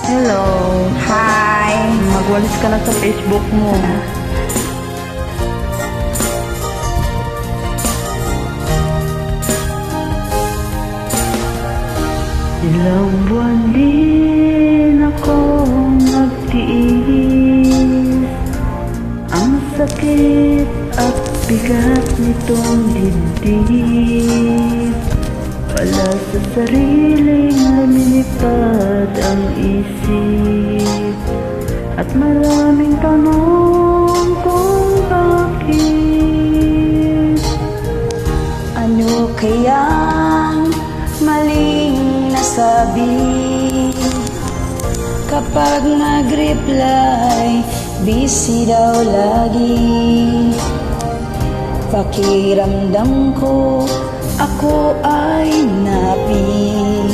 Hello. Hi. Magwalis ka na sa Facebook mo. Ilang buwan din akong nagtiis, ang sakit at bigat nitong dibdib. Wala sa sariling lumilipad ang isip, at maraming tanong kung bakit. Ano kayang maling nasabi kapag nag-reply, busy daw lagi? Pakiramdam ko ako ay napi,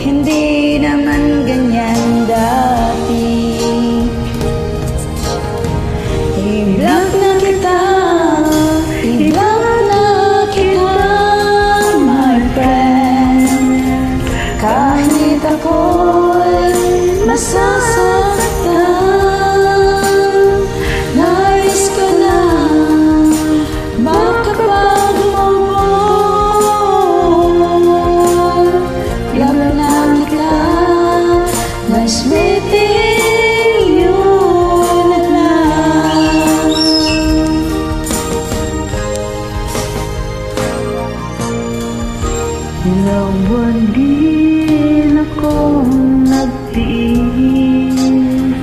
hindi naman ganyan dati. I-block na kita, i-block na kita, my friend. Kahit ako'y masasaktan, nais ko na meeting you na lang. Ilang buwan din akong nagtiis,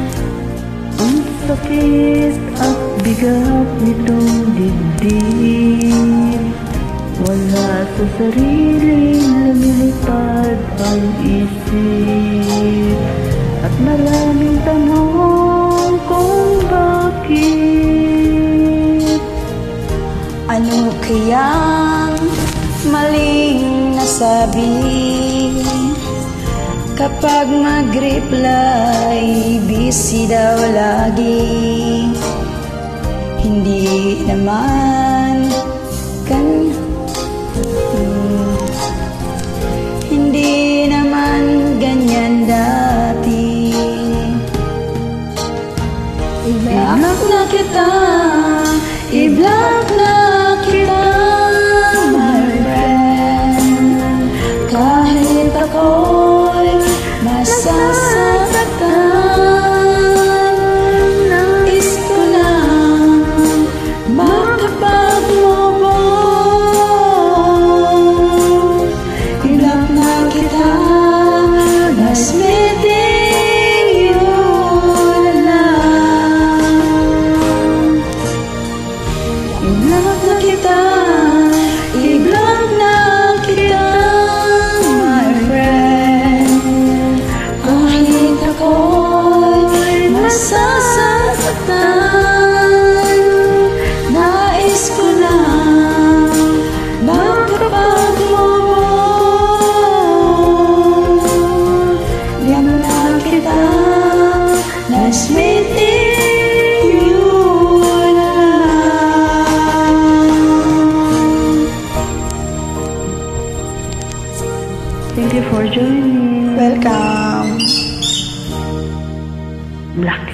ang sakit at bigat nitong dibdib. Wala sa sariling lumilipad ang isip, at maraming tanong kung bakit. Ano kayang maling nasabi kapag mag-reply, busy daw lagi? Hindi naman hindi naman ganyan dati. I-block na kita, i-block na kita, my friend. Kahit ako'y masasaktan, nais ko lang makapag-move on. I-block na kita, mas meeting you na lang. I-block na kita, i-block na kita, my friend. Kahit ako'y masasaktan, nais ko lang makapag-move on. Ganun na kita, mas meeting you na lang. Thank you for joining. Welcome. Black.